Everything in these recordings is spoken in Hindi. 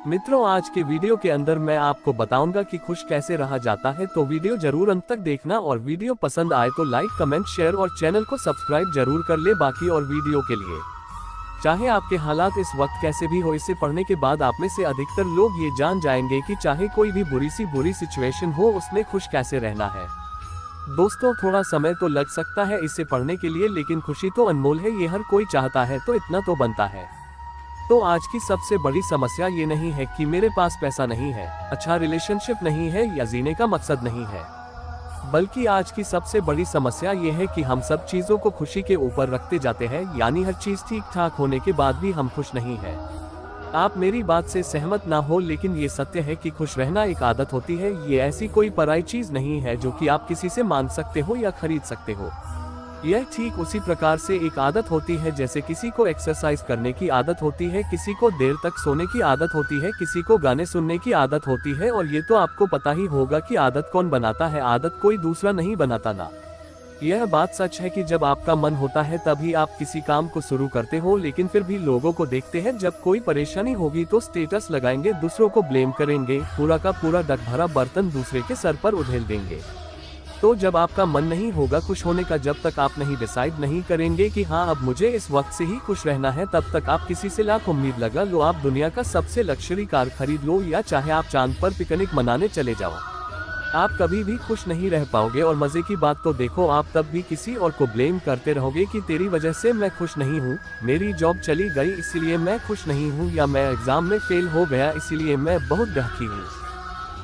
मित्रों, आज के वीडियो के अंदर मैं आपको बताऊंगा कि खुश कैसे रहा जाता है, तो वीडियो जरूर अंत तक देखना और वीडियो पसंद आए तो लाइक, कमेंट, शेयर और चैनल को सब्सक्राइब जरूर कर ले। बाकी और वीडियो के लिए चाहे आपके हालात इस वक्त कैसे भी हो, इसे पढ़ने के बाद आप में से अधिकतर लोग ये जान जाएंगे कि चाहे कोई भी बुरी सिचुएशन हो, उसमें खुश कैसे रहना है। दोस्तों, थोड़ा समय तो लग सकता है इसे पढ़ने के लिए, लेकिन खुशी तो अनमोल है, ये हर कोई चाहता है, तो इतना तो बनता है। तो आज की सबसे बड़ी समस्या ये नहीं है कि मेरे पास पैसा नहीं है, अच्छा रिलेशनशिप नहीं है या जीने का मकसद नहीं है, बल्कि आज की सबसे बड़ी समस्या ये है कि हम सब चीजों को खुशी के ऊपर रखते जाते हैं, यानी हर चीज ठीक ठाक होने के बाद भी हम खुश नहीं हैं। आप मेरी बात से सहमत ना हो, लेकिन ये सत्य है कि खुश रहना एक आदत होती है। ये ऐसी कोई पराई चीज नहीं है जो कि आप किसी से मांग सकते हो या खरीद सकते हो। यह ठीक उसी प्रकार से एक आदत होती है जैसे किसी को एक्सरसाइज करने की आदत होती है, किसी को देर तक सोने की आदत होती है, किसी को गाने सुनने की आदत होती है। और ये तो आपको पता ही होगा कि आदत कौन बनाता है, आदत कोई दूसरा नहीं बनाता ना। यह बात सच है कि जब आपका मन होता है तभी आप किसी काम को शुरू करते हो, लेकिन फिर भी लोगों को देखते हैं, जब कोई परेशानी होगी तो स्टेटस लगाएंगे, दूसरों को ब्लेम करेंगे, पूरा का पूरा डग भरा बर्तन दूसरे के सर पर उधेल देंगे। तो जब आपका मन नहीं होगा खुश होने का, जब तक आप नहीं डिसाइड नहीं करेंगे कि हाँ अब मुझे इस वक्त से ही खुश रहना है, तब तक आप किसी से लाख उम्मीद लगा लो, आप दुनिया का सबसे लग्जरी कार खरीद लो या चाहे आप चांद पर पिकनिक मनाने चले जाओ, आप कभी भी खुश नहीं रह पाओगे। और मजे की बात तो देखो, आप तब भी किसी और को ब्लेम करते रहोगे कि तेरी वजह से मैं खुश नहीं हूँ, मेरी जॉब चली गई इसीलिए मैं खुश नहीं हूँ, या मैं एग्जाम में फेल हो गया इसीलिए मैं बहुत दुखी हूँ।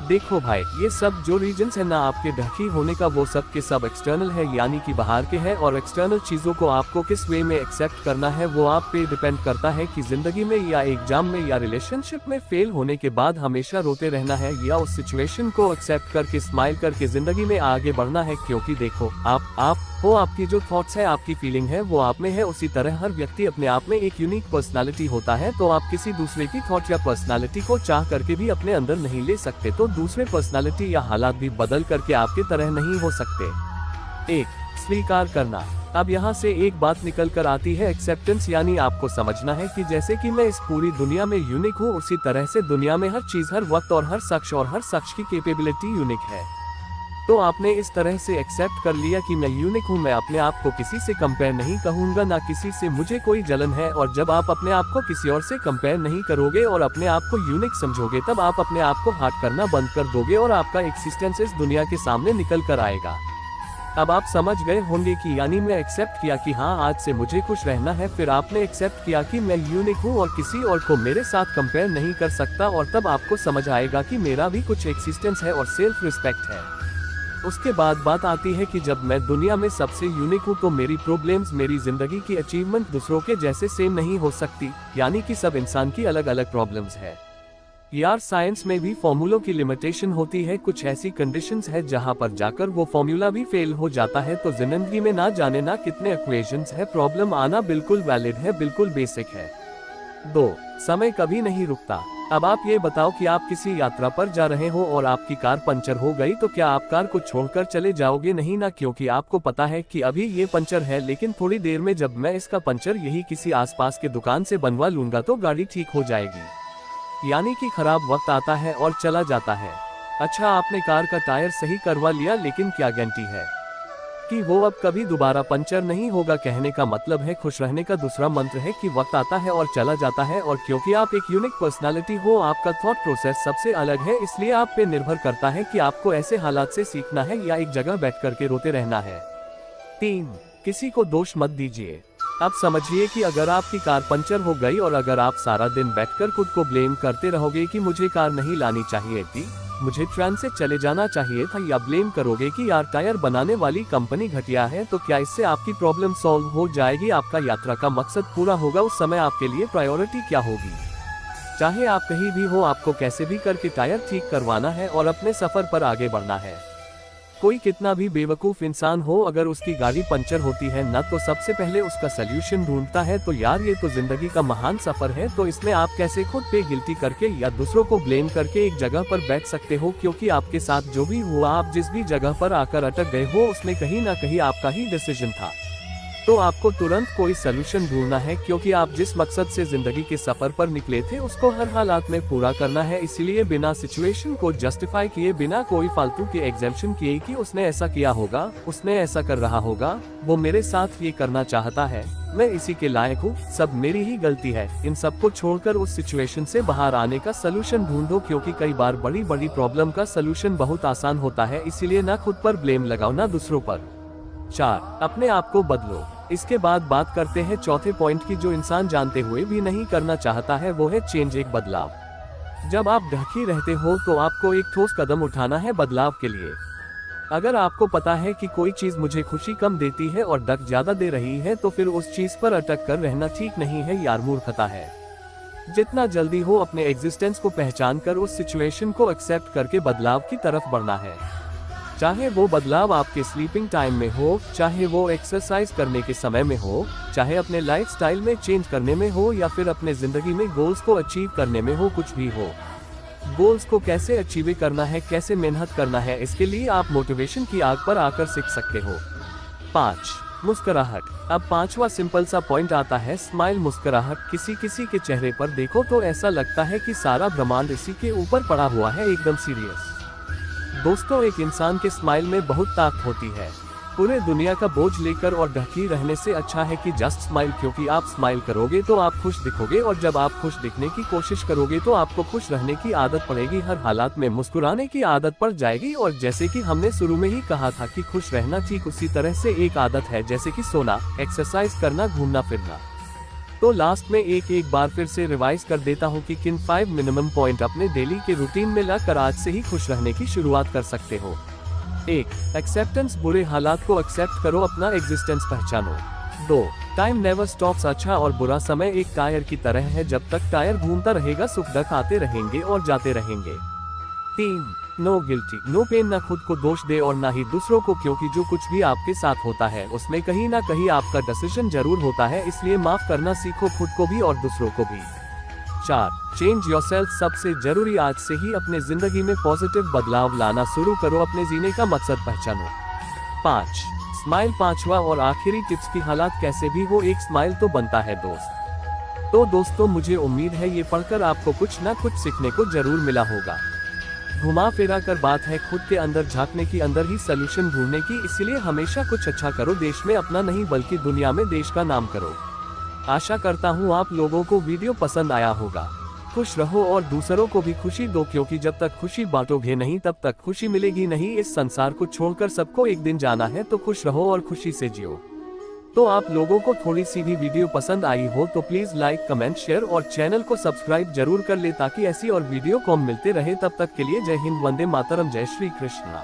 देखो भाई, ये सब जो रीजंस है ना आपके दुखी होने का, वो सब के सब एक्सटर्नल है, यानी कि बाहर के हैं। और एक्सटर्नल चीजों को आपको किस वे में एक्सेप्ट करना है वो आप पे डिपेंड करता है कि जिंदगी में या एग्जाम में या रिलेशनशिप में फेल होने के बाद हमेशा रोते रहना है, या उस सिचुएशन को एक्सेप्ट करके स्माइल करके जिंदगी में आगे बढ़ना है। क्योंकि देखो, आप हो, आपकी जो थॉट्स है, आपकी फीलिंग है, वो आप में है। उसी तरह हर व्यक्ति अपने आप में एक यूनिक पर्सनालिटी होता है, तो आप किसी दूसरे की थॉट या पर्सनालिटी को चाह करके भी अपने अंदर नहीं ले सकते, तो दूसरे पर्सनालिटी या हालात भी बदल करके आपके तरह नहीं हो सकते। एक, स्वीकार करना। अब यहाँ से एक बात निकल कर आती है एक्सेप्टेंस, यानी आपको समझना है कि जैसे कि मैं इस पूरी दुनिया में यूनिक हूँ, उसी तरह से दुनिया में हर चीज, हर वक्त और हर शख्स की कैपेबिलिटी यूनिक है। तो आपने इस तरह से एक्सेप्ट कर लिया कि मैं यूनिक हूँ, मैं अपने आप को किसी से कंपेयर नहीं कहूँगा, ना किसी से मुझे कोई जलन है। और जब आप अपने आप को किसी और से कंपेयर नहीं करोगे और अपने आप को यूनिक समझोगे, तब आप अपने आप को हार्ट करना बंद कर दोगे और आपका एक्सिस्टेंस इस दुनिया के सामने निकल कर आएगा। अब आप समझ गए होंगे कि यानी मैं एक्सेप्ट किया कि हाँ आज से मुझे खुश रहना है, फिर आपने एक्सेप्ट किया कि मैं यूनिक हूँ और किसी और को मेरे साथ कंपेयर नहीं कर सकता, और तब आपको समझ आएगा कि मेरा भी कुछ एक्सिस्टेंस है और सेल्फ रिस्पेक्ट है। उसके बाद बात आती है कि जब मैं दुनिया में सबसे यूनिक हूँ तो मेरी प्रॉब्लम्स, मेरी जिंदगी की अचीवमेंट दूसरों के जैसे सेम नहीं हो सकती, यानी कि सब इंसान की अलग अलग प्रॉब्लम्स है। यार, साइंस में भी फॉर्मूलों की लिमिटेशन होती है, कुछ ऐसी कंडीशंस है जहाँ पर जाकर वो फॉर्मूला भी फेल हो जाता है। तो जिंदगी में ना जाने ना कितने इक्वेशंस है, प्रॉब्लम आना बिल्कुल वैलिड है, बिल्कुल बेसिक है। 2, समय कभी नहीं रुकता। अब आप ये बताओ कि आप किसी यात्रा पर जा रहे हो और आपकी कार पंचर हो गई, तो क्या आप कार को छोड़कर चले जाओगे? नहीं ना, क्योंकि आपको पता है कि अभी ये पंचर है, लेकिन थोड़ी देर में जब मैं इसका पंचर यही किसी आसपास के दुकान से बनवा लूंगा तो गाड़ी ठीक हो जाएगी। यानी कि खराब वक्त आता है और चला जाता है। अच्छा, आपने कार का टायर सही करवा लिया, लेकिन क्या गारंटी है कि वो अब कभी दोबारा पंचर नहीं होगा? कहने का मतलब है, खुश रहने का दूसरा मंत्र है कि वक्त आता है और चला जाता है, और क्योंकि आप एक यूनिक पर्सनालिटी हो, आपका थॉट प्रोसेस सबसे अलग है, इसलिए आप पे निर्भर करता है कि आपको ऐसे हालात से सीखना है या एक जगह बैठ करके रोते रहना है। 3, किसी को दोष मत दीजिए। अब समझिए कि अगर आपकी कार पंचर हो गई और अगर आप सारा दिन बैठकर खुद को ब्लेम करते रहोगे कि मुझे कार नहीं लानी चाहिए थी, मुझे ट्रेन से चले जाना चाहिए था, या ब्लेम करोगे कि यार टायर बनाने वाली कंपनी घटिया है, तो क्या इससे आपकी प्रॉब्लम सॉल्व हो जाएगी? आपका यात्रा का मकसद पूरा होगा? उस समय आपके लिए प्रायोरिटी क्या होगी? चाहे आप कहीं भी हो, आपको कैसे भी करके टायर ठीक करवाना है और अपने सफर पर आगे बढ़ना है। कोई कितना भी बेवकूफ इंसान हो, अगर उसकी गाड़ी पंचर होती है ना, तो सबसे पहले उसका सल्यूशन ढूंढता है। तो यार, ये तो जिंदगी का महान सफर है, तो इसमें आप कैसे खुद पे गिल्टी करके या दूसरों को ब्लेम करके एक जगह पर बैठ सकते हो? क्योंकि आपके साथ जो भी हुआ, आप जिस भी जगह पर आकर अटक गए हो, उसमें कहीं ना कहीं आपका ही डिसीजन था। तो आपको तुरंत कोई सलूशन ढूंढना है, क्योंकि आप जिस मकसद से जिंदगी के सफर पर निकले थे उसको हर हालात में पूरा करना है। इसीलिए बिना सिचुएशन को जस्टिफाई किए, बिना कोई फालतू के एग्जाम्पशन किए कि उसने ऐसा किया होगा, उसने ऐसा कर रहा होगा, वो मेरे साथ ये करना चाहता है, मैं इसी के लायक हूँ, सब मेरी ही गलती है, इन सब को छोड़कर उस सिचुएशन से बाहर आने का सलूशन ढूंढो। क्योंकि कई बार बड़ी बड़ी प्रॉब्लम का सलूशन बहुत आसान होता है। इसीलिए ना खुद पर ब्लेम लगाओ ना दूसरों पर। 4. अपने आप को बदलो। इसके बाद बात करते हैं चौथे पॉइंट की, जो इंसान जानते हुए भी नहीं करना चाहता है, वो है चेंज, एक बदलाव। जब आप ढकी रहते हो तो आपको एक ठोस कदम उठाना है बदलाव के लिए। अगर आपको पता है कि कोई चीज मुझे खुशी कम देती है और डक ज्यादा दे रही है, तो फिर उस चीज पर अटक कर रहना ठीक नहीं है यार, मूर्खता है। जितना जल्दी हो अपने एग्जिस्टेंस को पहचान कर उस सिचुएशन को एक्सेप्ट करके बदलाव की तरफ बढ़ना है। चाहे वो बदलाव आपके स्लीपिंग टाइम में हो, चाहे वो एक्सरसाइज करने के समय में हो, चाहे अपने लाइफस्टाइल में चेंज करने में हो, या फिर अपने जिंदगी में गोल्स को अचीव करने में हो, कुछ भी हो। गोल्स को कैसे अचीव करना है, कैसे मेहनत करना है, इसके लिए आप मोटिवेशन की आग पर आकर सीख सकते हो। 5. मुस्कुराहट। अब 5वां सिंपल सा पॉइंट आता है स्माइल, मुस्कुराहट। किसी के चेहरे पर देखो तो ऐसा लगता है कि सारा ब्रह्मांड इसी के ऊपर पड़ा हुआ है, एकदम सीरियस। दोस्तों, एक इंसान के स्माइल में बहुत ताकत होती है। पूरे दुनिया का बोझ लेकर और ढकी रहने से अच्छा है कि जस्ट स्माइल, क्योंकि आप स्माइल करोगे तो आप खुश दिखोगे, और जब आप खुश दिखने की कोशिश करोगे तो आपको खुश रहने की आदत पड़ेगी, हर हालात में मुस्कुराने की आदत पड़ जाएगी। और जैसे कि हमने शुरू में ही कहा था कि खुश रहना ठीक उसी तरह से एक आदत है जैसे कि सोना, एक्सरसाइज करना, घूमना फिरना। तो लास्ट में एक बार फिर से रिवाइज कर देता हूँ कि किन 5 मिनिमम पॉइंट अपने डेली के रूटीन में लाकर आज से ही खुश रहने की शुरुआत कर सकते हो। 1. एक्सेप्टेंस, बुरे हालात को एक्सेप्ट करो, अपना एग्जिस्टेंस पहचानो। 2. टाइम नेवर स्टॉप्स, अच्छा और बुरा समय एक टायर की तरह है, जब तक टायर घूमता रहेगा सुख दुख आते रहेंगे और जाते रहेंगे। 3. नो गिल्टी, नो पेन, ना खुद को दोष दे और ना ही दूसरों को, क्योंकि जो कुछ भी आपके साथ होता है उसमें कहीं ना कहीं आपका डिसीजन जरूर होता है, इसलिए माफ करना सीखो, खुद को भी और दूसरों को भी। 4. चेंज योरसेल्फ, सबसे जरूरी आज से ही अपने जिंदगी में पॉजिटिव बदलाव लाना शुरू करो, अपने जीने का मकसद पहचानो। 5. स्माइल, 5वां और आखिरी टिप्स की हालात कैसे भी हो, एक स्माइल तो बनता है दोस्त। तो दोस्तों, मुझे उम्मीद है ये पढ़कर आपको कुछ ना कुछ सीखने को जरूर मिला होगा। घुमा फिरा कर बात है खुद के अंदर झांकने की, अंदर ही सलूशन ढूंढने की, इसलिए हमेशा कुछ अच्छा करो, देश में अपना नहीं बल्कि दुनिया में देश का नाम करो। आशा करता हूँ आप लोगों को वीडियो पसंद आया होगा। खुश रहो और दूसरों को भी खुशी दो, क्योंकि जब तक खुशी बांटोगे नहीं तब तक खुशी मिलेगी नहीं। इस संसार को छोड़कर सबको एक दिन जाना है, तो खुश रहो और खुशी से जियो। तो आप लोगों को थोड़ी सी भी वीडियो पसंद आई हो तो प्लीज लाइक, कमेंट, शेयर और चैनल को सब्सक्राइब जरूर कर ले, ताकि ऐसी और वीडियो को मिलते रहे। तब तक के लिए जय हिंद, वंदे मातरम, जय श्री कृष्णा।